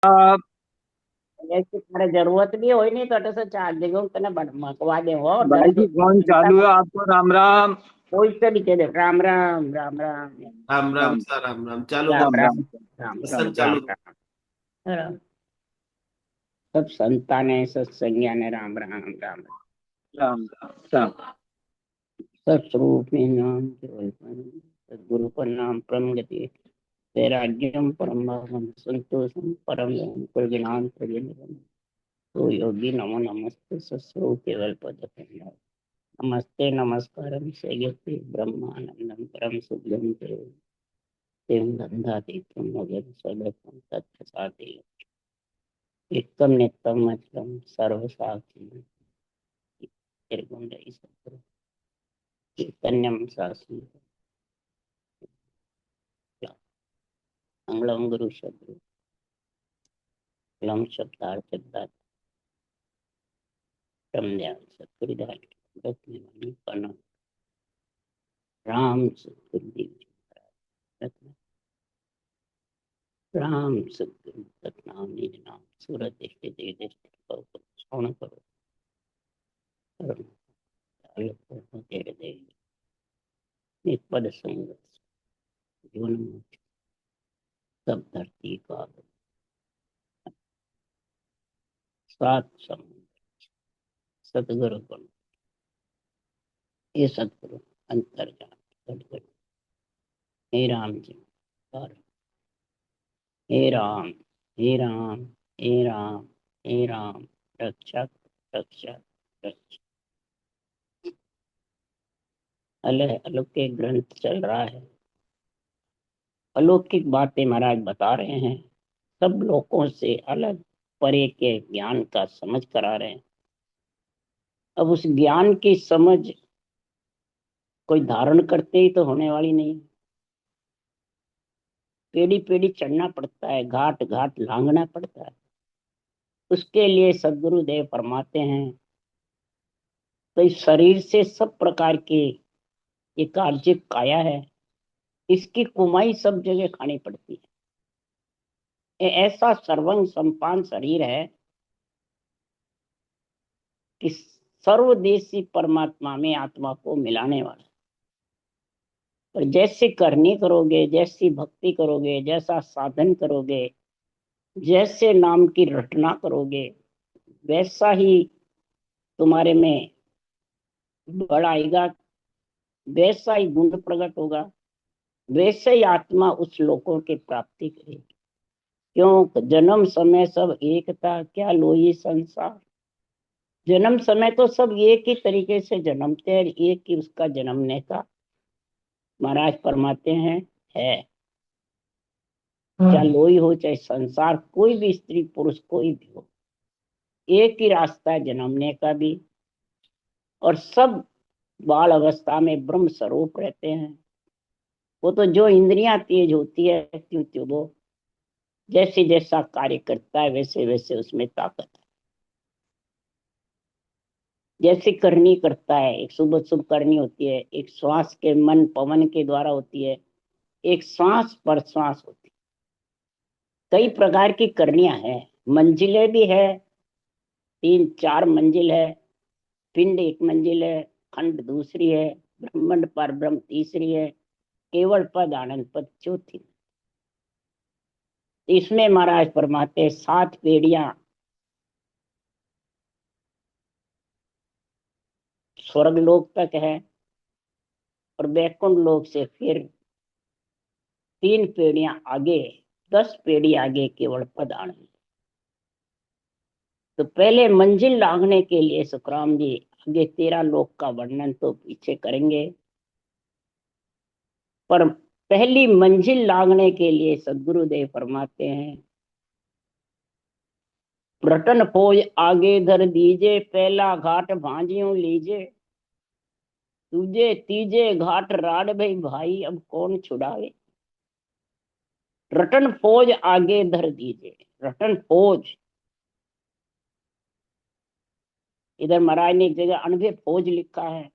जैसे तारे जरूरत भी हो नहीं तो अटे से चार जगह तने मकवा दे हो भाई जरूरत जी फोन चिंता चालू है मत। आपको। राम राम। कोई से भी कह दे राम राम राम राम राम राम राम सर, राम राम। चालू राम करो। राम राम राम। राम राम सत्संग राम। चालू राम करो। राम राम। सब संतान सत्संज्ञा ने राम राम राम। राम राम। राम सत्स्वरूप में नाम केवल सदगुरु पर नाम परम गति वैराग्यम परम भावम संतोषम परम ज्ञान तो योगी नमो नमस्ते सत्स्वरूप केवल पद नमस्ते नमस्कारम सेयते ब्रह्मानंदम परम शुद्धम तें गंधातीतम मगन सदकम तत्प्रसादे एकम नित्यम अचलम सर्वसाक्षी निर्गुण ईश्वर चैतन्यम शास्त्री मंगलम गुरु शब्द लम शब्दार्थ ध्यान सतगुरुदास रत्न पन राम सतगुरुदेव रत्न राम सतगुरु सतनाम निज नाम सूरत दृष्टि दे दृष्टि श्रवण करो कर्म आलोक तेरे दे निपद संग जीवन मुक्ति सब धरती का सात समुद्र सतगुरु गुण ये सतगुरु अंतर्जान सतगुरु हे राम जी और हे राम हे राम हे राम हे राम रक्षक रक्षक रक्षक। अलौकिक ग्रंथ चल रहा है। अलौकिक बातें महाराज बता रहे हैं। सब लोगों से अलग परे के ज्ञान का समझ करा रहे हैं। अब उस ज्ञान की समझ कोई धारण करते ही तो होने वाली नहीं। पेड़ी पेड़ी चढ़ना पड़ता है, घाट घाट लांघना पड़ता है। उसके लिए सदगुरुदेव फरमाते हैं तो इस शरीर से सब प्रकार के ये कार्य काया है, इसकी कुमाई सब जगह खानी पड़ती है। ये ऐसा सर्वंग संपान शरीर है कि सर्वदेशी परमात्मा में आत्मा को मिलाने वाला। और जैसे करनी करोगे, जैसी भक्ति करोगे, जैसा साधन करोगे, जैसे नाम की रटना करोगे, वैसा ही तुम्हारे में बड़ आएगा, वैसा ही गुण प्रकट होगा, वैसे ही आत्मा उस लोकों की प्राप्ति करेगी। क्यों जन्म समय सब एक था, क्या लोई संसार। जन्म समय तो सब एक ही तरीके से जन्मते हैं, एक ही उसका जन्मने का महाराज फरमाते हैं है। चाहे लोई हो चाहे संसार, कोई भी स्त्री पुरुष कोई भी हो, एक ही रास्ता है जन्मने का भी। और सब बाल अवस्था में ब्रह्म स्वरूप रहते हैं। वो तो जो इंद्रियां तेज होती है त्यों त्यों वो जैसे जैसा कार्य करता है वैसे वैसे उसमें ताकत है। जैसे करनी करता है, एक शुभ शुभ करनी होती है, एक श्वास के मन पवन के द्वारा होती है, एक श्वास पर श्वास होती है। कई प्रकार की करनियां हैं, मंजिलें भी है, तीन चार मंजिल है। पिंड एक मंजिल है, खंड दूसरी है, ब्रह्मांड पर ब्रह्म तीसरी है, केवल पद आनंद पद चौथी। इसमें महाराज फरमाते सात पेड़ियां स्वर्ग लोक तक है, और बैकुंठ लोक से फिर तीन पेड़ियां आगे, 10 पेड़ी आगे केवल पद आनंद। तो पहले मंजिल लांघने के लिए सुखराम जी आगे 13 लोक का वर्णन तो पीछे करेंगे, पर पहली मंजिल लांघने के लिए सदगुरुदेव फरमाते हैं रटन फौज आगे धर दीजे, पहला घाट भांजियों लीजे, तुझे तीजे घाट राड भाई भाई अब कौन छुड़ावे। रटन फौज आगे धर दीजे, रटन फौज। इधर महाराज ने एक जगह अनबे फौज लिखा है।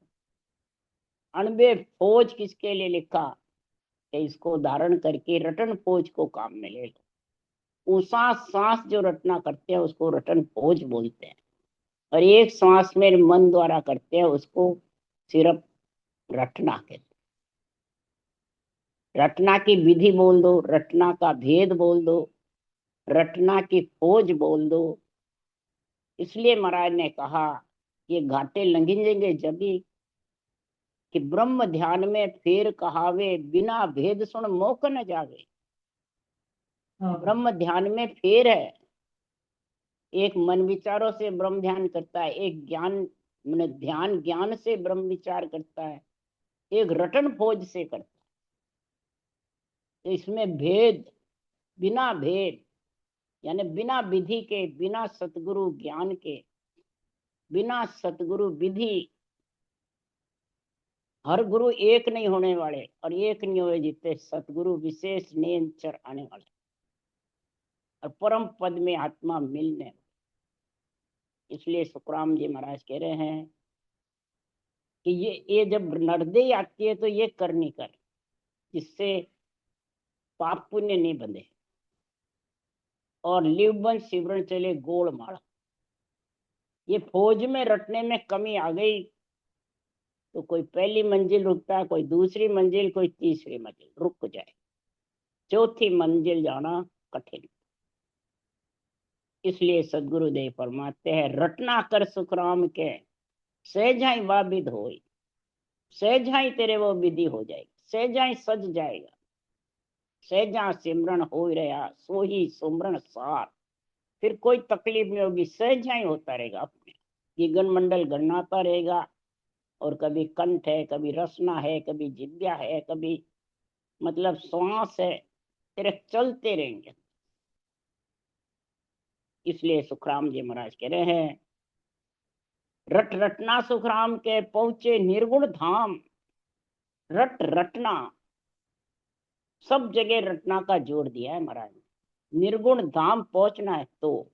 अनबे फौज किसके लिए लिखा कि इसको धारण करके रटन फौज को काम में ले लो। ऊषा सांस जो रटना करते हैं उसको रटन भोज बोलते हैं, और एक सांस में मन द्वारा करते हैं उसको सिर्फ रटना कहते हैं। रटना की विधि बोल दो, रटना का भेद बोल दो, रटना की खोज बोल दो। इसलिए महाराज ने कहा ये घाटे लंघेंगे जब भी कि ब्रह्म ध्यान में फेर कहावे, बिना भेद सुन मोक न जावे। ब्रह्म ध्यान में फेर है, एक मन विचारों से ब्रह्म ध्यान करता है, एक ज्ञान मैंने ध्यान ज्ञान से ब्रह्म विचार करता है, एक रटन खोज से करता है। तो इसमें भेद, बिना भेद यानी बिना विधि के, बिना सतगुरु ज्ञान के, बिना सतगुरु विधि, हर गुरु एक नहीं होने वाले और एक नहीं हुए जितने सतगुरु विशेष नियंचर आने वाले और परम पद में आत्मा मिलने। इसलिए सुखराम जी महाराज कह रहे हैं कि ये जब नर्दे आती है तो ये करनी कर, जिससे पाप पुण्य नहीं बंधे और लिवबन शिवरण चले गोड़ माड़ा। ये फौज में रटने में कमी आ गई तो कोई पहली मंजिल रुकता है, कोई दूसरी मंजिल, कोई तीसरी मंजिल, रुक जाए, चौथी मंजिल जाना कठिन। इसलिए सदगुरुदेव फरमाते हैं रटना कर सुखराम के, सहजाई वा विध होई, सहजाई तेरे वो विधि हो जाएगी, सहजाई सज जाएगा, सहजा सिमरन हो रहा सो ही सुमरन सार। फिर कोई तकलीफ नहीं होगी, सहजाई होता रहेगा अपने, ये गण मंडल गणनाता रहेगा। और कभी कंठ है, कभी रसना है, कभी जिद्या है, कभी मतलब श्वास है, तेरे चलते रहेंगे। इसलिए सुखराम जी महाराज कह रहे हैं रट रटना सुखराम के पहुंचे निर्गुण धाम। रट रटना, सब जगह रटना का जोर दिया है महाराज ने। निर्गुण धाम पहुंचना है तो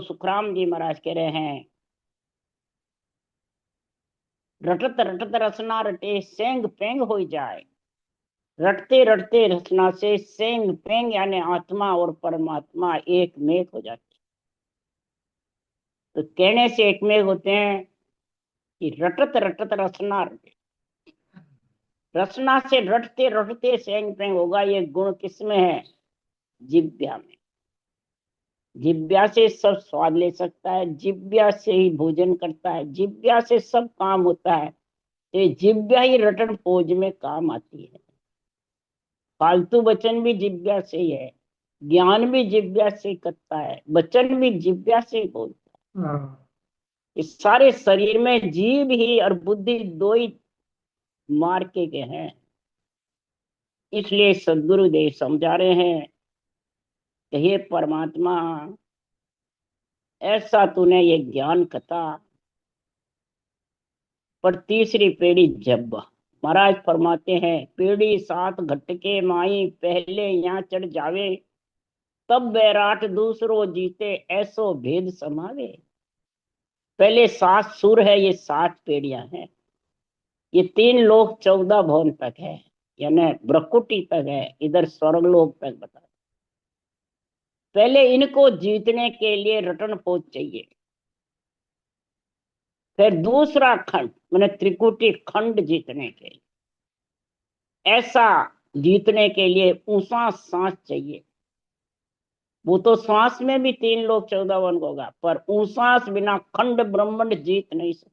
सुखराम जी महाराज कह रहे हैं रटत रटत रसना रटे सेंग पेंग हो जाए। रटते रटते रचना से सेंग पेंग यानी आत्मा और परमात्मा एक मेक हो जाते। तो कहने से एक मेक होते हैं कि रटत रटत रचना रटे, रचना से रटते रटते सेंग पेंग होगा। ये गुण किसमें है? जिब्या में। जिब्या से सब स्वाद ले सकता है, जिब्या से ही भोजन करता है, जिब्या से सब काम होता है। ये जिब्या ही रटन फौज में काम आती है। फालतू वचन भी जिब्या से ही है, ज्ञान भी जिब्या से करता है, वचन भी जिब्या से ही बोलता है। इस सारे शरीर में जीव ही और बुद्धि दो ही मार्के के हैं। इसलिए सदगुरुदेव समझा रहे हैं कि हे परमात्मा, ऐसा तूने ये ज्ञान कथा पर तीसरी पीढ़ी जब महाराज फरमाते हैं पीढ़ी सात घटके माई पहले यहाँ चढ़ जावे, तब बैराट दूसरो जीते ऐसो भेद समावे। पहले 7 सुर है, ये 7 पीढ़ियां हैं। ये 3 लोक 14 भवन तक है, यानी ब्रकुटी तक है, इधर स्वर्गलोक तक बता। पहले इनको जीतने के लिए रटन फौज चाहिए। फिर दूसरा खंड मैंने त्रिकुटी खंड जीतने के लिए, ऐसा जीतने के लिए ऊंचा सांस चाहिए। वो तो सांस में भी 3 लोग 14 वन होगा, पर ऊंसास बिना खंड ब्रह्मांड जीत नहीं सकते।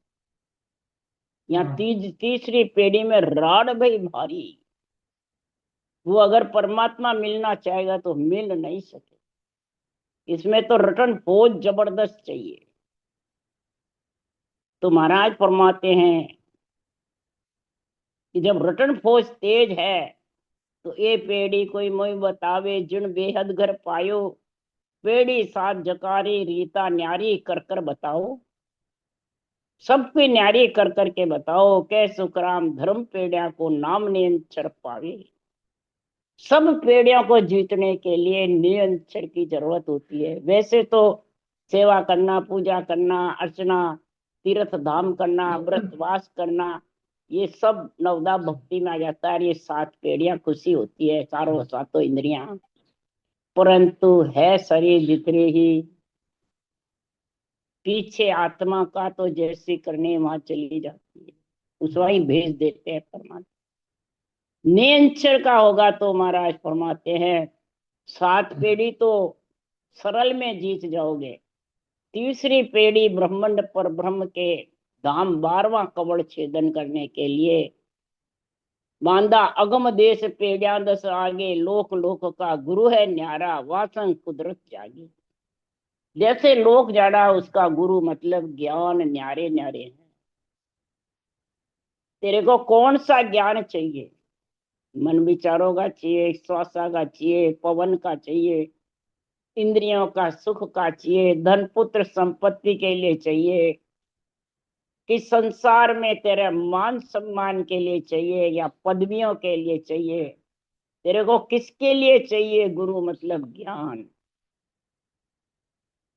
यहाँ तीसरी पीढ़ी में राड भाई भारी, वो अगर परमात्मा मिलना चाहेगा तो मिल नहीं सके। इसमें तो रटन फौज जबरदस्त चाहिए। तो महाराज फरमाते हैं कि जब रटन फौज तेज है तो ये पेड़ी कोई मोई बतावे जिन बेहद घर पायो, पेड़ी साथ जकारी रीता न्यारी कर कर बताओ। सबकी न्यारी कर करके बताओ, कै सुखराम धर्म पेड़िया को नाम नियंत्रण पावे। सब पेड़ियों को जीतने के लिए नियंत्रण की जरूरत होती है। वैसे तो सेवा करना, पूजा करना, अर्चना, तीर्थ धाम करना, व्रतवास करना, ये सब नवदा भक्ति में आ जाता है। ये 7 पेड़ियां खुशी होती है, चारों सातों इंद्रियां। परंतु है शरीर जितने ही, पीछे आत्मा का तो जैसे करने वहां चली जाती है, उस वही भेज देते हैं परमात्मा। नियंत्रण का होगा तो महाराज फरमाते हैं 7 पीढ़ी तो सरल में जीत जाओगे, तीसरी पीढ़ी ब्रह्मांड पर ब्रह्म के धाम 12वां कवड़ छेदन करने के लिए मांदा अगम देश पेड़िया दस आगे, लोक लोक का गुरु है न्यारा, वासन कुदरत जागी। जैसे लोक जाड़ा उसका गुरु मतलब ज्ञान न्यारे न्यारे हैं। तेरे को कौन सा ज्ञान चाहिए? मन विचारों का चाहिए, श्वास का चाहिए, पवन का चाहिए, इंद्रियों का सुख का चाहिए, धन पुत्र संपत्ति के लिए चाहिए, कि संसार में तेरे मान सम्मान के लिए चाहिए या पदवियों के लिए चाहिए? तेरे को किसके लिए चाहिए? गुरु मतलब ज्ञान।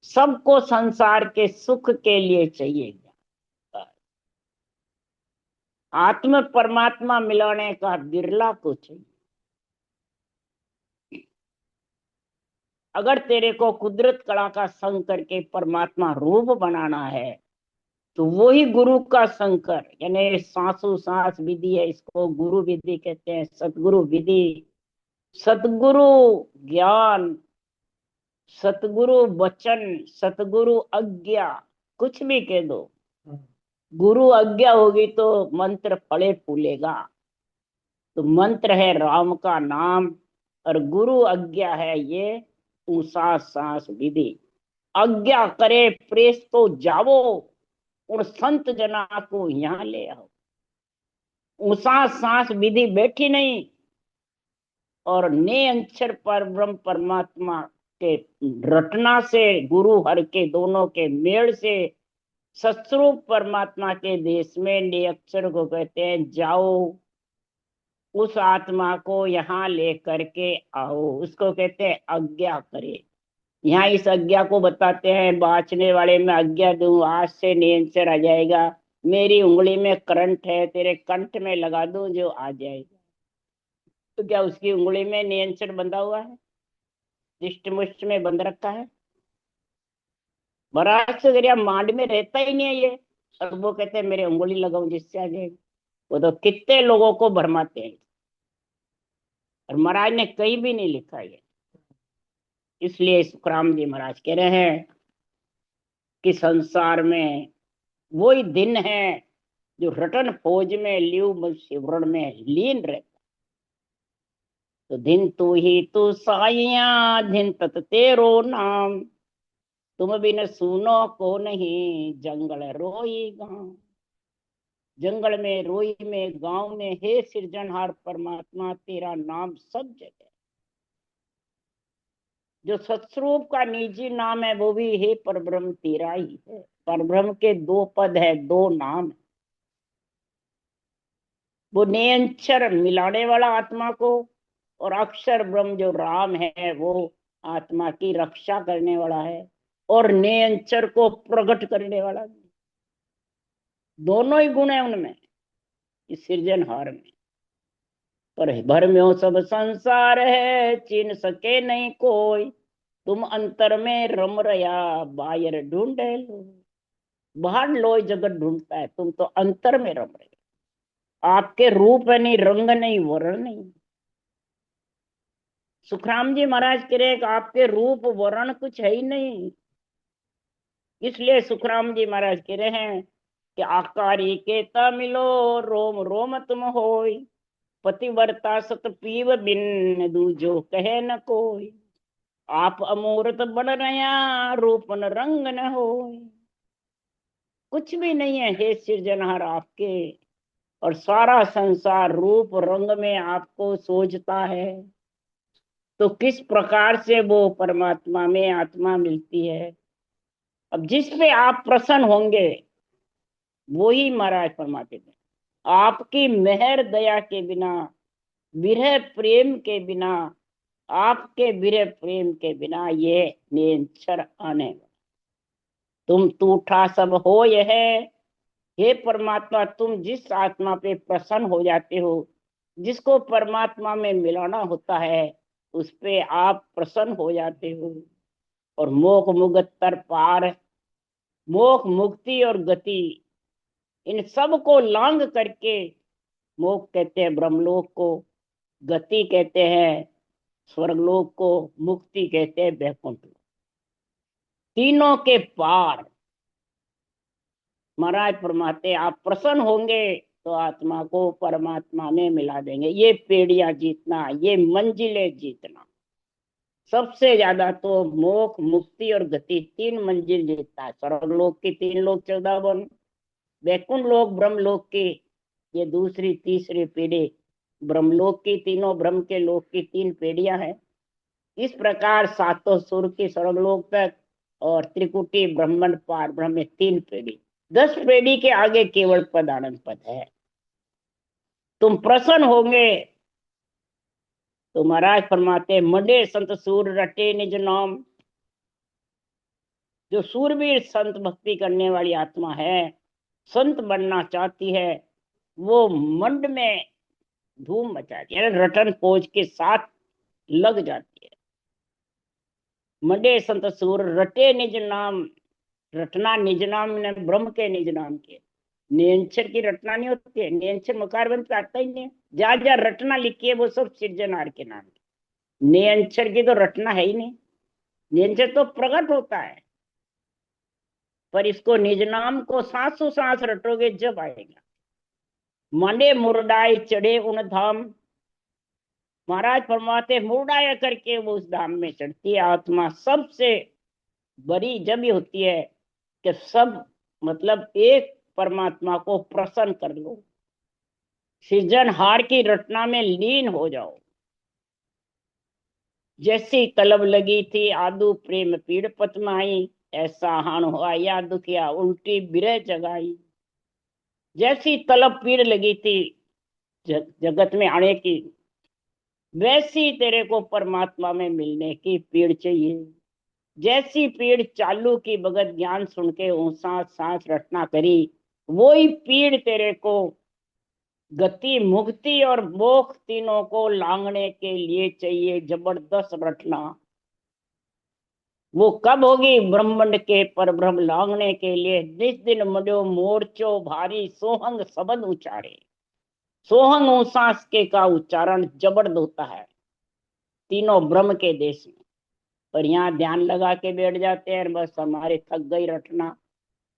सबको संसार के सुख के लिए चाहिए ज्ञान। आत्म परमात्मा मिलाने का बिरला को चाहिए। अगर तेरे को कुदरत कला का संग करके परमात्मा रूप बनाना है तो वही गुरु का संकर, यानी सांसों सांस विधि है, इसको गुरु विधि कहते हैं, सतगुरु विधि, सतगुरु ज्ञान, सतगुरु वचन, सतगुरु आज्ञा, कुछ भी कह दो। गुरु आज्ञा होगी तो मंत्र फले फूलेगा। तो मंत्र है राम का नाम और गुरु आज्ञा है ये ऊषा सांस विधि। आज्ञा करे प्रेस तो जावो, उन संत जना को यहाँ ले आओ। ऊषा सांस विधि बैठी नहीं और ने अक्षर पर ब्रह्म परमात्मा के रटना से, गुरु हर के दोनों के मेल से सत्स्वरूप परमात्मा के देश में ने अक्षर को कहते हैं जाओ, उस आत्मा को यहाँ लेकर के आओ। उसको कहते हैं आज्ञा करे। यहाँ इस आज्ञा को बताते हैं, बाँचने वाले में आज्ञा दूं, आज से नियंत्रण आ जाएगा। मेरी उंगली में करंट है, तेरे कंठ में लगा दूं जो आ जाएगा। तो क्या उसकी उंगली में नियंत्रण बंधा हुआ है? दिष्ट मुष्ट में बंध रखा है? महाराज से जरिया मांड में रहता ही नहीं है ये, और वो कहते हैं मेरे उंगली लगाओ जिससे आ जाएगा। वो तो कितने लोगों को भरमाते हैं, और महाराज ने कहीं भी नहीं लिखा ये। इसलिए सुखराम जी महाराज कह रहे हैं कि संसार में वही दिन है जो रटन फौज में लियू शिवरण में लीन रहता। तो दिन तू ही तू साइया, दिन तत तेरो नाम, तुम बिन सुनो को नहीं, जंगल रोई गांव। जंगल में, रोई में, गांव में, हे सृजनहार परमात्मा तेरा नाम सब जगह। जो सत्स्वरूप का निजी नाम है वो भी हे परब्रह्म तेरा ही है। परब्रह्म के 2 पद है, 2 नाम है। वो नियंचर मिलाने वाला आत्मा को, और अक्षर ब्रह्म जो राम है वो आत्मा की रक्षा करने वाला है, और नियंचर को प्रकट करने वाला। दोनों ही गुण है उनमें, इस सृजनहार में। पर भर में हो सब संसार है, चिन सके नहीं कोई, तुम अंतर में रम रया, बाहर ढूंढे लो। बाहर लो जगत ढूंढता है, तुम तो अंतर में रम रहे। आपके रूप है नहीं, रंग नहीं, वर्ण नहीं। सुखराम जी महाराज कह रहे आपके रूप वर्ण कुछ है ही नहीं। इसलिए सुखराम जी महाराज कह रहे हैं कि आकारी के मिलो, रोम रोम तुम होय, पतिवर्ता सत पीव बिन दूजो कहे न कोई। आप अमूर्त बन रया, रूप न रंग न हो। कुछ भी नहीं है हे सृजनहार आपके, और सारा संसार रूप रंग में आपको सोचता है। तो किस प्रकार से वो परमात्मा में आत्मा मिलती है? अब जिस पे आप प्रसन्न होंगे वो ही महाराज फरमाते थे, आपकी मेहर दया के बिना, विरह प्रेम के बिना, आपके विरह प्रेम के बिना ये निरंतर आने। तुम टूठा सब हो यह, हे परमात्मा तुम जिस आत्मा पे प्रसन्न हो जाते हो, जिसको परमात्मा में मिलाना होता है, उस पे आप प्रसन्न हो जाते हो। और मोक्ष मुगतर पार, मोक्ष मुक्ति और गति, इन सब को लांग करके मोक्ष कहते हैं ब्रह्मलोक को, गति कहते हैं स्वर्गलोक को, मुक्ति कहते हैं वैकुंठ लोक। तीनों के पार महाराज फरमाते आप प्रसन्न होंगे तो आत्मा को परमात्मा में मिला देंगे। ये पेड़ियां जीतना, ये मंजिलें जीतना, सबसे ज्यादा तो मोक्ष मुक्ति और गति, तीन मंजिल जीतता है। स्वर्गलोक की 3 लोक 14 वन, वैकुंठ लोक ब्रह्मलोक की ये दूसरी तीसरी पीढ़ी, ब्रह्मलोक की तीनों, ब्रह्म के लोक की 3 पीढ़ियां हैं। इस प्रकार सातों सुर की स्वर्गलोक तक और त्रिकुटी ब्रह्मंड पार ब्रह्म में 3 पीढ़ी, 10 पीढ़ी के आगे केवल पद आनंद पद है। तुम प्रसन्न होंगे तो महाराज फरमाते मडे संत सूर रटे निज नाम। जो सूरवीर संत भक्ति करने वाली आत्मा है, संत बनना चाहती है, वो मंड में धूम मचाती है, रटन पोज के साथ लग जाती है। मडे संत सूर रटे निज नाम, रटना निज नाम ने ब्रह्म के निज नाम के। नियंचर की रटना नहीं होती है, नियंचर मकार बंद पे आता ही नहीं है। जहां जहां रटना लिखी है वो सब सृजनहार के नाम की। नियंचर की तो रटना है ही नहीं, नियंचर तो प्रकट होता है। पर इसको निज नाम को सांसों सांस रटोगे जब आएगा। माने मुरडाई चढ़े उन धाम, महाराज फरमाते मुरडाया करके वो उस धाम में चढ़ती है आत्मा। सबसे बड़ी जब ही होती है कि सब मतलब एक परमात्मा को प्रसन्न कर लो, सृजनहार की रचना में लीन हो जाओ। जैसी तलब लगी थी आदू प्रेम पीड़ पतमाई, ऐसा हान हुआ या दुखिया उल्टी बिरह जगाई। जैसी तलब पीड़ लगी थी जगत में आने की, वैसी तेरे को परमात्मा में मिलने की पीड़ चाहिए। जैसी पीड़ चालू की भगत ज्ञान सुन के सांस सांस रटना करी, वही पीड़ तेरे को गति मुक्ति और मोक्ष तीनों को लांगने के लिए चाहिए जबरदस्त रटना। वो कब होगी? ब्रह्मांड के पर ब्रह्म लांगने के लिए जिस दिन मड्यो मोर्चो भारी सोहंग शब्द उच्चारे। सोहंग सांस के का उच्चारण जबरदस्त होता है तीनों ब्रह्म के देश में। पर यहाँ ध्यान लगा के बैठ जाते हैं, बस हमारे थक गई रटना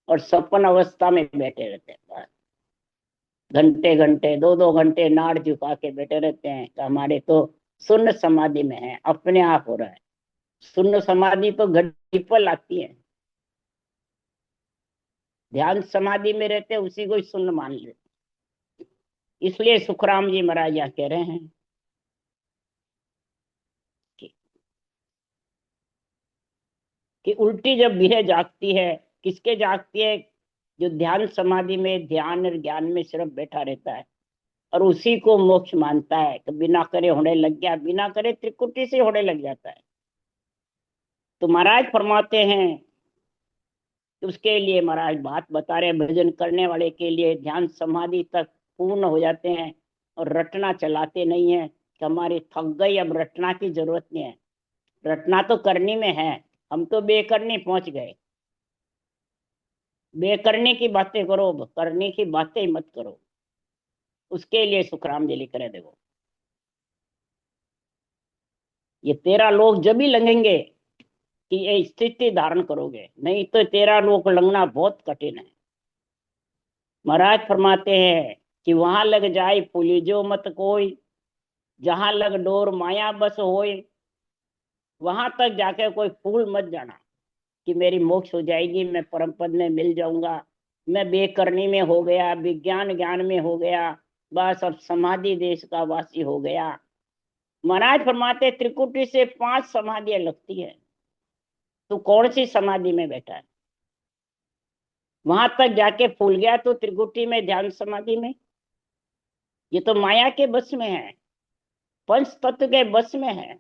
और सपन अवस्था में बैठे रहते हैं। बस घंटे घंटे 2-2 घंटे नाड़ झुका के बैठे रहते हैं तो हमारे तो शून्य समाधि में है, अपने आप हो रहा है। शून्य समाधि तो घड़ी पर आती है, ध्यान समाधि में रहते उसी को शून्य मान लेते। इसलिए सुखराम जी महाराज यहाँ कह रहे हैं कि उल्टी जब बिरह जागती है, किसके जागती है? जो ध्यान समाधि में ध्यान और ज्ञान में सिर्फ बैठा रहता है और उसी को मोक्ष मानता है कि बिना करे होने लग गया, बिना करे त्रिकुटी से होने लग जाता है। तो महाराज फरमाते हैं उसके लिए महाराज बात बता रहे, भजन करने वाले के लिए ध्यान समाधि तक पूर्ण हो जाते हैं और रटना चलाते नहीं है कि हमारी थक गई, अब रटना की जरूरत नहीं है। रटना तो करनी में है, हम तो बेकरनी पहुंच गए। बेकरने की बातें करो, करने की बातें मत करो। उसके लिए सुखराम जी लिख रहे, देखो ये 13 लोग जब ही लगेंगे कि ये स्थिति धारण करोगे, नहीं तो 13 लोग लगना बहुत कठिन है। महाराज फरमाते हैं कि वहां लग जाए फूलिजो मत कोई, जहां लग डोर माया बस होए। वहां तक जाके कोई फूल मत जाना कि मेरी मोक्ष हो जाएगी, मैं परम पद में मिल जाऊंगा, मैं बेकरनी में हो गया, विज्ञान ज्ञान में हो गया, बस अब समाधि देश का वासी हो गया। महाराज फरमाते त्रिकुटी से 5 समाधियां लगती है, तो कौन सी समाधि में बैठा है? वहां तक जाके फूल गया तो त्रिकुटी में ध्यान समाधि में, ये तो माया के बस में है, पंच तत्व के बस में है।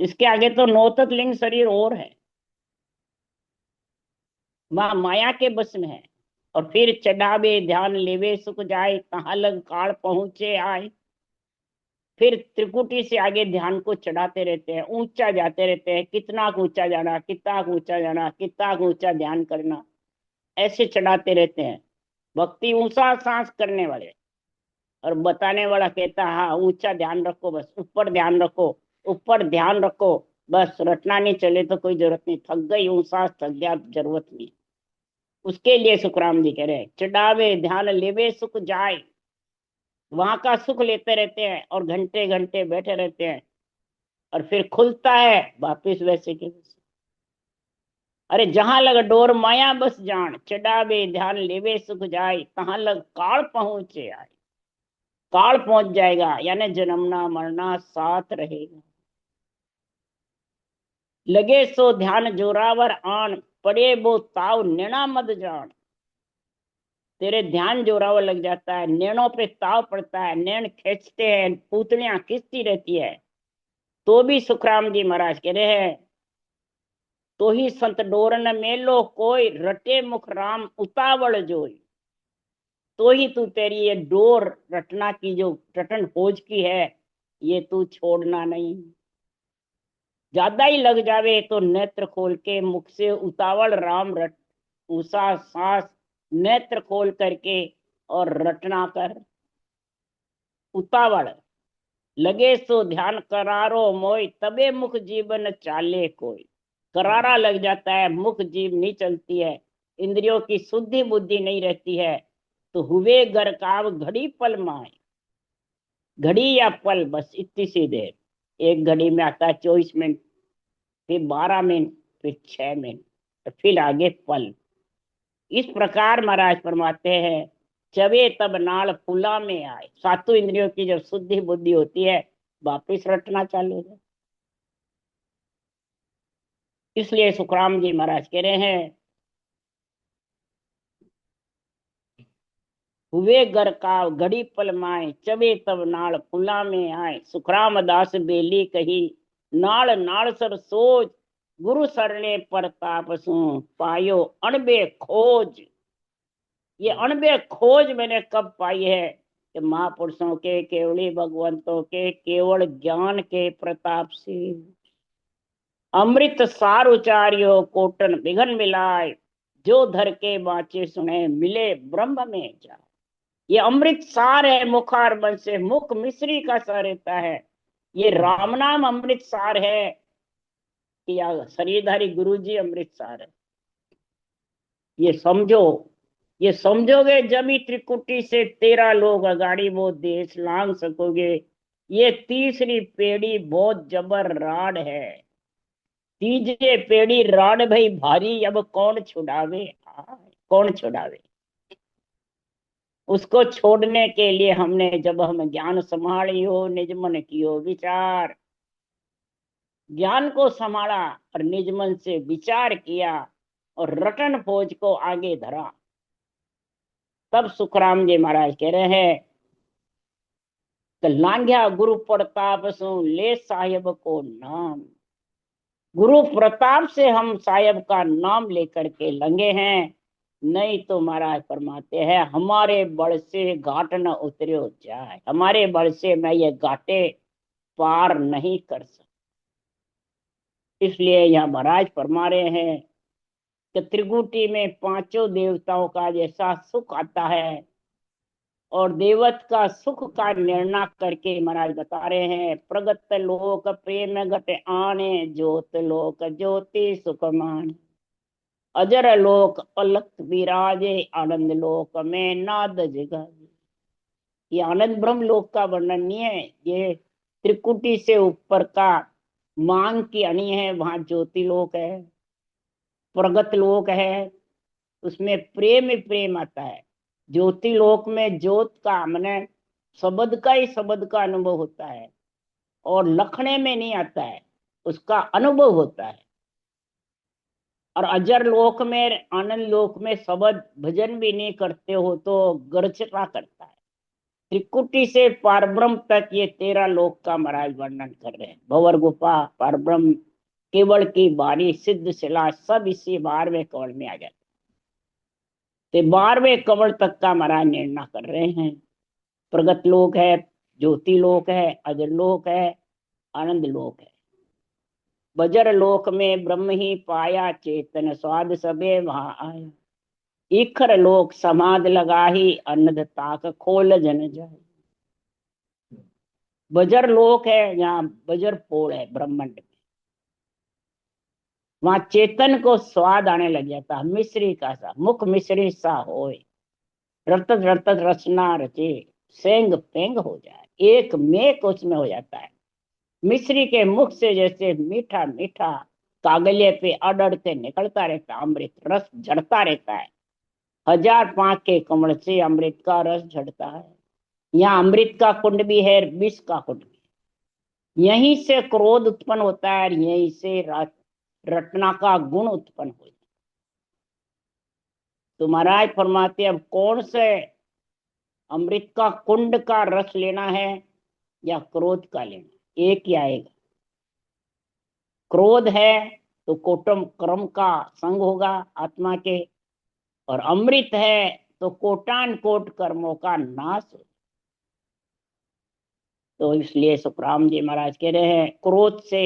इसके आगे तो 9 तत्व लिंग शरीर और है, वहां माया के बस में है। और फिर चढ़ावे ध्यान लेवे सुख जाए, कहाँ लग काल पहुंचे आए। फिर त्रिकुटी से आगे ध्यान को चढ़ाते रहते हैं, ऊंचा जाते रहते हैं, कितना ऊंचा जाना, कितना ऊंचा जाना, कितना ऊंचा ध्यान करना, ऐसे चढ़ाते रहते हैं। भक्ति ऊंचा सांस करने वाले और बताने वाला कहता है हाँ ऊंचा ध्यान रखो, बस ऊपर ध्यान रखो, ऊपर ध्यान रखो, बस रटना नहीं चले तो कोई जरूरत नहीं, थक गई ऊंचा सांस थक गया, जरूरत नहीं। उसके लिए सुखराम जी कह रहे हैं चढ़ावे ध्यान लेवे सुख जाए। वहां का सुख लेते रहते हैं और घंटे घंटे बैठे रहते हैं, और फिर खुलता है वापिस वैसे के वैसे। अरे जहां लग डोर माया बस जान, चढ़ावे ध्यान लेवे सुख जाए, तहां लग काल पहुंचे आए। काल पहुंच जाएगा यानी जन्मना मरना साथ रहेगा। लगे सो ध्यान जोरावर आन, पड़े वो ताव नैना मत जान। तेरे ध्यान जोरावर लग जाता है, नैनों पे ताव पड़ता है, नैन खींचते हैं, पूतलियां खींचती रहती है, तो भी सुखराम जी महाराज कह रहे हैं तो ही संत डोरन मेलो कोई, रटे मुख राम उतावल जोई। तो ही तू तेरी ये डोर रटना की जो रटन खोज की है, ये तू छोड़ना नहीं। ज्यादा ही लग जावे तो नेत्र खोल के मुख से उतावल राम रट, ऊषा सांस नेत्र खोल करके और रटना कर उतावल। लगे सो ध्यान करारो मोय, तबे मुख जीवन चाले कोई। करारा लग जाता है, मुख जीव नहीं चलती है, इंद्रियों की शुद्धि बुद्धि नहीं रहती है, तो हुए गरकाव घड़ी पल माए। घड़ी या पल बस इतनी सी देर, एक घड़ी में आता है 24 मिनट, फिर 12 मिनट, फिर 6 मिनट, फिर आगे पल। इस प्रकार महाराज फरमाते हैं चबे तब नाल फूला में आए। सातों इंद्रियों की जब शुद्धि बुद्धि होती है वापिस रटना चालू हो जाए। इसलिए सुखराम जी महाराज कह रहे हैं हुए घर का घड़ी पल माए, चबे तब नाल फूला में आए। सुखराम दास बेली कही, नाल नाल सर सोच, गुरु सरने प्रताप सु, पायो अणबे खोज। ये अणबे खोज मैंने कब पाई है कि महापुरुषों के, केवली भगवंतों के केवल ज्ञान के प्रताप से। अमृत सार उचारियो कोटन बिघन मिलाए, जो धर के बाँचे सुने मिले ब्रह्म में जाए। ये अमृत सार है, मुखार बन से मुख मिश्री का सा रहता है। ये राम नाम अमृत सार है कि या शरीरधारी गुरु जी अमृत सार है। ये समझो, ये समझोगे जब ही त्रिकुटी से 13 लोग अगाड़ी वो देश लांग सकोगे। ये तीसरी पेड़ी बहुत जबर राड है, तीजे पेड़ी राड भाई भारी, अब कौन छुड़ावे, कौन छुड़ावे। उसको छोड़ने के लिए हमने जब हम ज्ञान संभालियो निज मन कियो विचार, ज्ञान को संभाला और निज मन से विचार किया और रटन फौज को आगे धरा, तब सुखराम जी महाराज कह रहे हैं कि लांघ्या गुरु प्रताप सु ले साहेब को नाम। गुरु प्रताप से हम साहेब का नाम लेकर के लंघे हैं, नहीं तो महाराज फरमाते हैं हमारे बल से घाट न उतरियो जाए, हमारे बल से मैं ये घाटे पार नहीं कर सकता। इसलिए यहाँ महाराज फरमा रहे हैं कि त्रिकुटी में पांचों देवताओं का जैसा सुख आता है और देवत का सुख का निर्णय करके महाराज बता रहे हैं प्रगत लोक प्रेम घट आने, ज्योत लोक ज्योति सुख माने। अजर लोक अलख विराजे, आनंद लोक में नाद जगाजे। ये आनंद ब्रह्म लोक का वर्णन नहीं है, ये त्रिकुटी से ऊपर का मांग की अणी है, वहां ज्योति लोक है, प्रगत लोक है, उसमें प्रेम ही प्रेम आता है। ज्योति लोक में ज्योत का मैंने शब्द का ही शब्द का अनुभव होता है और लखने में नहीं आता है, उसका अनुभव होता है। और अजर लोक में, आनंद लोक में शब्द भजन भी नहीं करते हो तो गर्जता करता है। त्रिकुटी से पारब्रह्म तक ये 13 लोक का महाराज वर्णन कर रहे हैं। भंवर गुफा, पारब्रह्म, केवल की बारी, सिद्ध शिला, सब इसी 12वें कवल में आ जाते। तो 12वें कवल तक का महाराज निर्णय कर रहे हैं। प्रगत लोक है, ज्योति लोक है, अजर लोक है, आनंद लोक है। बजर लोक में ब्रह्म ही पाया, चेतन स्वाद सबे वहां आया। इखर लोक समाध लगाही, अनध ताक खोल जन जाए। बजर लोक है, यहाँ बजर पोल है ब्रह्मांड में, वहां चेतन को स्वाद आने लग जाता, मिश्री का सा मुख मिश्री सा होए, रटत रटत रचना रचे, सेंग पेंग हो जाए, एक मेक उसमें हो जाता है। मिश्री के मुख से जैसे मीठा मीठा कागले पे अड़ अड़ के निकलता रहता अमृत रस झड़ता रहता है। हजार पांच के कमल से अमृत का रस झड़ता है। यहाँ अमृत का कुंड भी है, विष का कुंड भी है। यहीं से क्रोध उत्पन्न होता है, यहीं से रटना का गुण उत्पन्न हो जाता है। तो महाराज फरमाते अब कौन से अमृत का कुंड का रस लेना है या क्रोध का लेना, एक ही आएगा। क्रोध है तो कोटम कर्म का संग होगा आत्मा के, और अमृत है तो कोटान कोट कर्मों का नाश हो। तो इसलिए सुखराम जी महाराज कह रहे हैं क्रोध से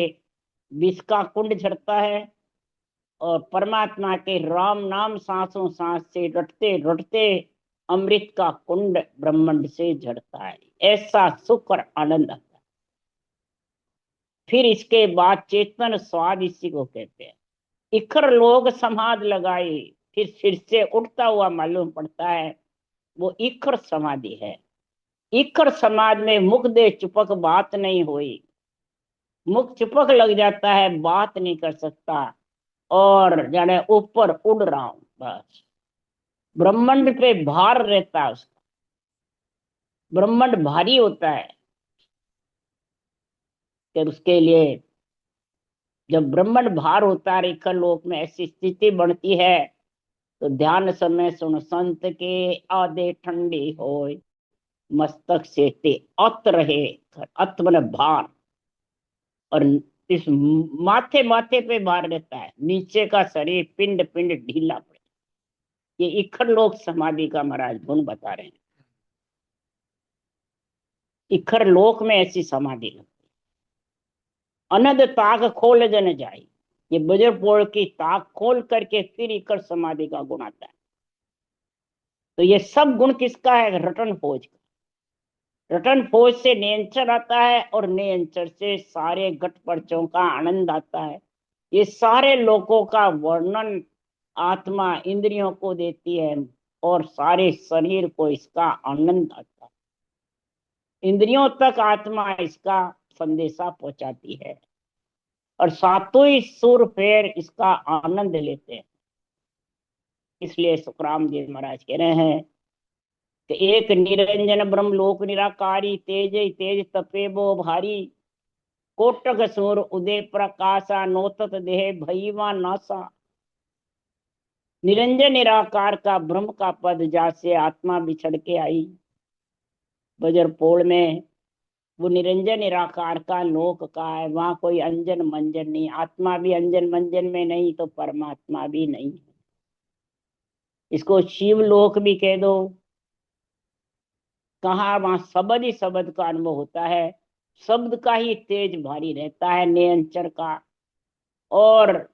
विष का कुंड झड़ता है, और परमात्मा के राम नाम सांसों सांस से रटते रटते अमृत का कुंड ब्रह्मांड से झड़ता है। ऐसा सुख और आनंद आता है। फिर इसके बाद चेतन स्वाद इसी को कहते हैं। इखर लोग समाधि लगाए, फिर से उठता हुआ मालूम पड़ता है, वो इखर समाधि है। इखर समाधि में मुख दे चुपक बात नहीं हुई, मुख चुपक लग जाता है, बात नहीं कर सकता, और जाने ऊपर उड़ रहा हूं बस। ब्रह्मांड पे भार रहता है उसका, ब्रह्मांड भारी होता है। फिर उसके लिए जब ब्रह्मांड भार होता है, इखर लोक में ऐसी स्थिति बनती है, तो ध्यान समय सुन संत के आधे ठंडी होय, मस्तक से ते अत रहे, अत मन भार, और इस माथे माथे पे भार रहता है, नीचे का शरीर पिंड पिंड ढीला पड़े। ये इखर लोक समाधि का महाराज गुण बता रहे हैं। इखर लोक में ऐसी समाधि लगती, अनद ताक खोल जन जाई। ये बजर पोड़ की ताक खोल करके फिर इखर समाधि का गुण आता है। तो ये सब गुण किसका है? रटन फौज का। रटन फौज से नियंत्रण आता है, और नियंत्रण से सारे गट पर्चों का आनंद आता है। ये सारे लोकों का वर्णन आत्मा इंद्रियों को देती है, और सारे शरीर को इसका आनंद आता है। इंद्रियों तक आत्मा इसका संदेशा पहुंचाती है, और सातों ही सुर फेर इसका आनंद लेते हैं। इसलिए सुखराम जी महाराज कह रहे हैं कि एक निरंजन ब्रह्म लोक निराकारी, तेज तेज तपे बो भारी, कोटक सूर उदय प्रकाशा, नोतत देह भईवा नासा। निरंजन निराकार का ब्रह्म का पद जा से आत्मा बिछड़ के आई बजर पोल में, वो निरंजन निराकार का लोक का है। वहां कोई अंजन मंजन नहीं, आत्मा भी अंजन मंजन में नहीं तो परमात्मा भी नहीं। इसको शिव लोक भी कह दो। कहा वहां शब्द ही शब्द का अनुभव होता है, शब्द का ही तेज भारी रहता है, नियंचर का। और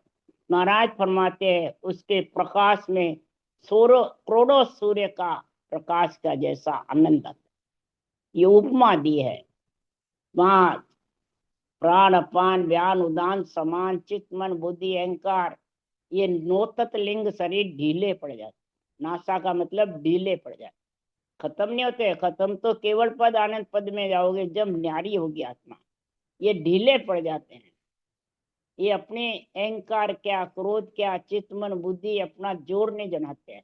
महाराज फरमाते हैं उसके प्रकाश में सूर्य करोड़ों सूर्य का प्रकाश का जैसा आनंद आता है। ये उपमा दी है। वहां प्राण अपान व्यान उदान समान चित मन बुद्धि अहंकार, ये नोतत लिंग शरीर ढीले पड़ जाते। नासा का मतलब ढीले पड़ जाते, खत्म नहीं होते। खत्म तो केवल पद आनंद पद में जाओगे जब न्यारी होगी आत्मा। ये ढीले पड़ जाते हैं। ये अपने अहंकार क्या, क्रोध क्या, चित्त मन बुद्धि अपना जोर नहीं जमाते हैं।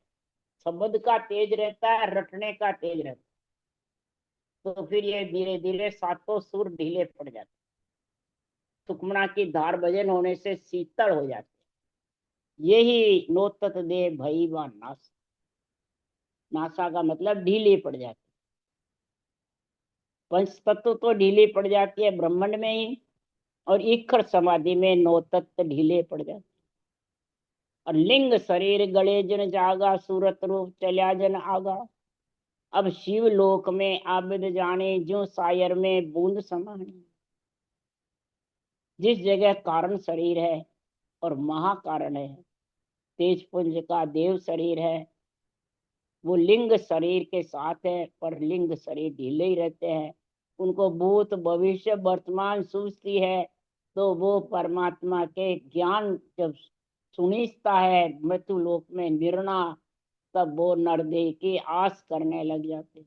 शब्द का तेज रहता है, रटने का तेज रहता है, तो फिर ये धीरे धीरे सातों सुर ढीले पड़ जाते, सुखमना की धार भजन होने से शीतल हो जाते। यही नोतत दे भई व नास, नासा का मतलब ढीली पड़ जाती। पंच तत्व तो ढीली पड़ जाती है ब्रह्मांड में ही, और इखर समाधि में नौ तत्व ढीले पड़ जाते। और लिंग शरीर गले जन जागा, सूरत रूप चल्या जन आगा। अब शिव लोक में आबिद जाने, जो सायर में बूंद समाने। जिस जगह कारण शरीर है और महाकारण है, तेज पुंज का देव शरीर है, वो लिंग शरीर के साथ है, पर लिंग शरीर ढीले ही रहते हैं। उनको भूत भविष्य वर्तमान सूझती है, तो वो परमात्मा के ज्ञान जब सुनिश्ता है मृत्यु लोक में निर्णय, तब वो नरदेह की आस करने लग जाते हैं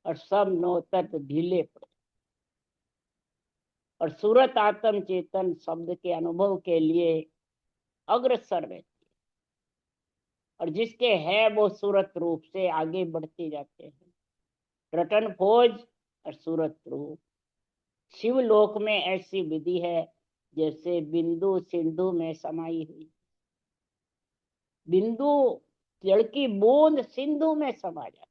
और सब नौ तत्व ढीले पड़े। और सूरत आत्म चेतन शब्द के अनुभव के लिए अग्रसर रहती है, और जिसके है वो सूरत रूप से आगे बढ़ते जाते हैं। रटन खोज और सूरत रूप। शिवलोक में ऐसी विधि है जैसे बिंदु सिंधु में समाई हुई। बिंदु जल की बूंद सिंधु में समा जाए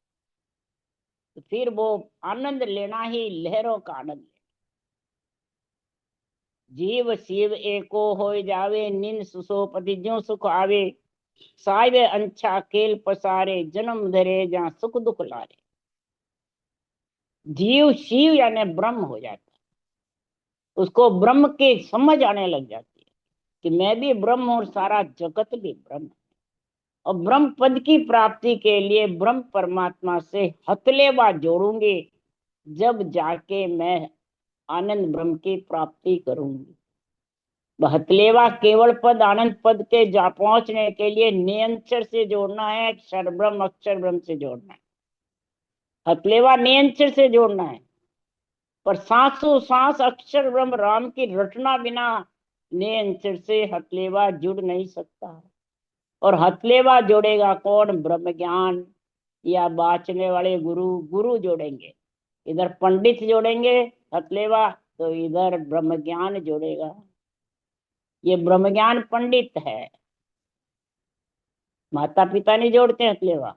तो फिर वो आनंद लेना ही लहरों का आनंद लेना। जीव शिव एको हो जावे, निन सुसोपति ज्यों सुख आवे। साहिब अंछा खेल पसारे, जन्म धरे जहाँ सुख दुख लारे। जीव शिव यानी ब्रह्म हो जाता है, उसको ब्रह्म की समझ आने लग जाती है कि मैं भी ब्रह्म और सारा जगत भी ब्रह्म। और ब्रह्म पद की प्राप्ति के लिए ब्रह्म परमात्मा से हथलेवा जोड़ूंगी, जब जाके मैं आनंद ब्रह्म की प्राप्ति करूंगी। हथलेवा केवल पद आनंद पद के जा पहुंचने के लिए नियंचर से जोड़ना है, अक्षर ब्रह्म से जोड़ना है। हथलेवा नियंचर से जोड़ना है, पर सांसों सांस अक्षर ब्रह्म राम की रटना बिना नियंचर से हथलेवा जुड़ नहीं सकता। और हथलेवा जोड़ेगा कौन? ब्रह्म ज्ञान या बाचने वाले गुरु। गुरु जोड़ेंगे, इधर पंडित जोड़ेंगे हथलेवा, तो इधर ब्रह्म ज्ञान जोड़ेगा। ये ब्रह्म ज्ञान पंडित है, माता पिता नहीं जोड़ते हथलेवा,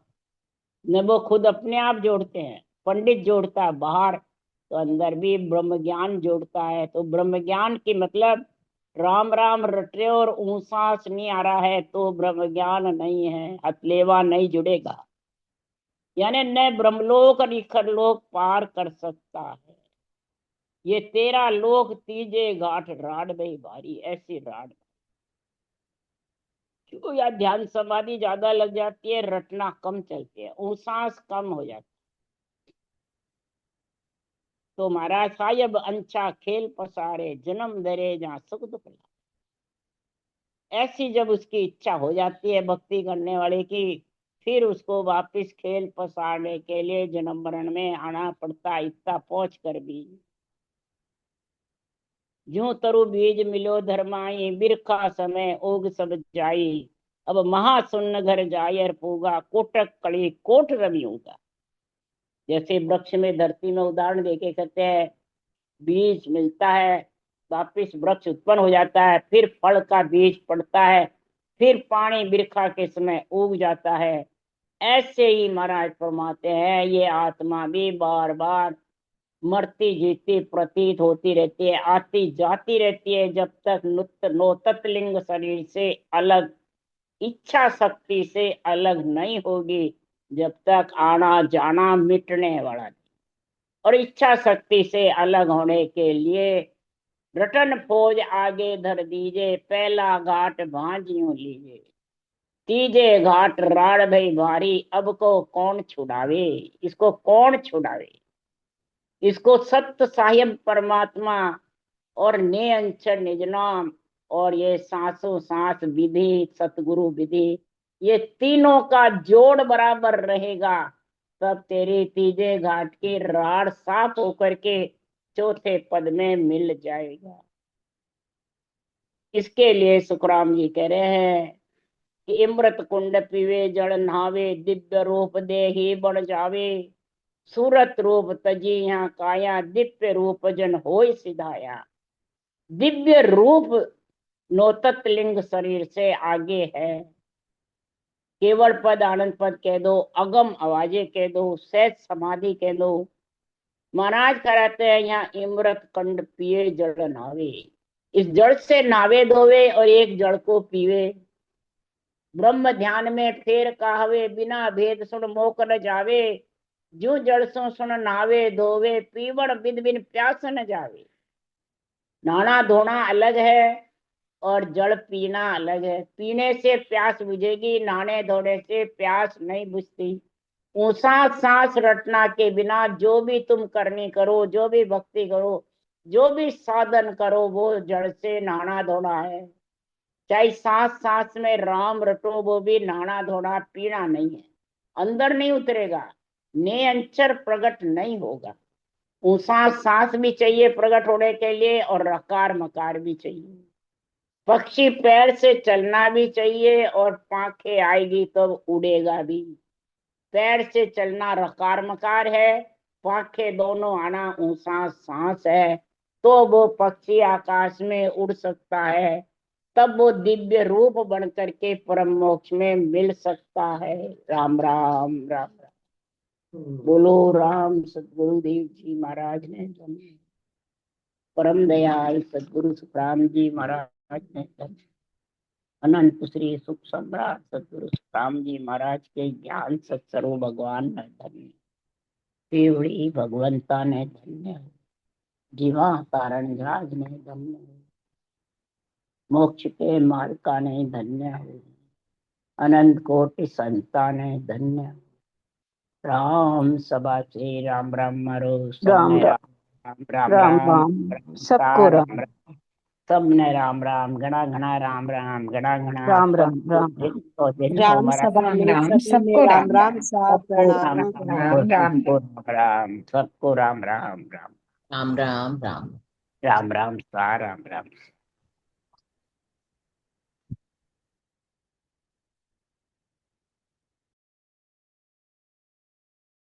न वो खुद अपने आप जोड़ते हैं। पंडित जोड़ता है बाहर, तो अंदर भी ब्रह्म ज्ञान जोड़ता है। तो ब्रह्म ज्ञान की मतलब राम राम रट रहे और ऊंसास नहीं आ रहा है तो ब्रह्म ज्ञान नहीं है, हथलेवा नहीं जुड़ेगा। यानी न ब्रह्मलोक निखर लोक पार कर सकता है। ये तेरा लोक तीजे घाट राड में भारी, ऐसी राड। क्यों? या ध्यान समाधि ज्यादा लग जाती है, रटना कम चलती है, ऊंसास कम हो जाती है। तो महाराज साहब अंछा खेल पसारे, जन्म धरे जहाँ सुख दुख लाए। ऐसी जब उसकी इच्छा हो जाती है भक्ति करने वाले की, फिर उसको वापिस खेल पसारने के लिए जन्म मरण में आना पड़ता, इतना पहुंच कर भी। ज्यों तरु बीज मिलो धर्माई, बिरखा समय ओग सब जाई। अब महासुन्न घर जायर पूगा, कोटक कड़ी कोट रवि होगा। जैसे वृक्ष में धरती में उदाहरण देके कहते हैं, बीज मिलता है, वापिस वृक्ष उत्पन्न हो जाता है, फिर फल का बीज पड़ता है, फिर पानी बिरखा के समय उग जाता है। ऐसे ही महाराज फरमाते हैं, ये आत्मा भी बार बार मरती जीती प्रतीत होती रहती है, आती जाती रहती है, जब तक नोतत लिंग शरीर से अलग, इच्छा शक्ति से अलग नहीं होगी, जब तक आना जाना मिटने वाला नहीं। और इच्छा शक्ति से अलग होने के लिए रटन फौज आगे धर दीजे, पहला घाट भांजियों लीजे। तीजे घाट राड़ भई भारी, अब को कौन छुड़ावे। इसको कौन छुड़ावे? इसको सत्य साहिब परमात्मा और ने अंचर निज नाम और ये सांसों सांस विधि सतगुरु विधि, ये तीनों का जोड़ बराबर रहेगा, तब तेरी तीजे घाट की राड़ साफ होकर के चौथे पद में मिल जाएगा। इसके लिए सुखराम जी कह रहे हैं कि इमृत कुंड पीवे जड़ नहावे, दिव्य रूप दे ही बन जावे। सूरत रूप तजी यहाँ काया, दिव्य रूप जन होय सिधाया। दिव्य रूप नौतत लिंग शरीर से आगे है। केवल पद आनंद पद कह दो, अगम आवाजे कह दो, सहज समाधि कह दो। महाराज कराते हैं यहाँ इमृत कंड पिए जड़ नावे। इस जड़ से नावे धोवे और एक जड़ को पीवे। ब्रह्म ध्यान में फेर कहवे, बिना भेद सुन मोक न जावे। जो जड़ सो सुन नावे धोवे, पीवड़ बिद बिन प्यास न जावे। नहाना धोना अलग है और जल पीना अलग है। पीने से प्यास बुझेगी, नहाने धोने से प्यास नहीं बुझती। ऊंचा सांस रटना के बिना जो भी तुम करनी करो, जो भी भक्ति करो, जो भी साधन करो, वो जड़ से नहाना धोना है। चाहे सांस सांस में राम रटो, वो भी नहाना धोना पीना नहीं है। अंदर नहीं उतरेगा, ने अंचर प्रकट नहीं होगा। ऊंचा सांस भी चाहिए प्रकट होने के लिए, और रकार मकार भी चाहिए। पक्षी पैर से चलना भी चाहिए, और पांखें आएगी तब उड़ेगा भी। पैर से चलना रकार मकार है, पांखें दोनों आना ऊंचा सांस है। तो वो पक्षी आकाश में उड़ सकता है, तब वो दिव्य रूप बन करके परम मोक्ष में मिल सकता है। राम राम राम राम। बोलो राम सदगुरुदेव जी महाराज ने धन्य। परम दयाल सदगुरु सुखराम जी महाराज ने धन्य। अनंत श्री सुख सम्राट सदगुरु सुखराम जी महाराज के ज्ञान सत्सरो भगवान ने धन्य। पेवड़ी भगवंता ने धन्य। जीवा तारण राज ने धन्य। मोक्ष के मार्का ने धन्य हो। अनंत कोटि संता ने धन्य। राम सभा से राम राम मरो, राम सबने राम राम राम राम राम राम सबको राम राम राम। सबने राम राम, घना घना राम राम, घना घना राम राम सबको राम दिन तो दिन हो राम मरा। सभा राम में राम सभी में सबको राम राम राम राम साहब सबको प्रणाम। राम राम राम सबको राम, सबको राम राम राम राम राम राम राम राम सा राम राम।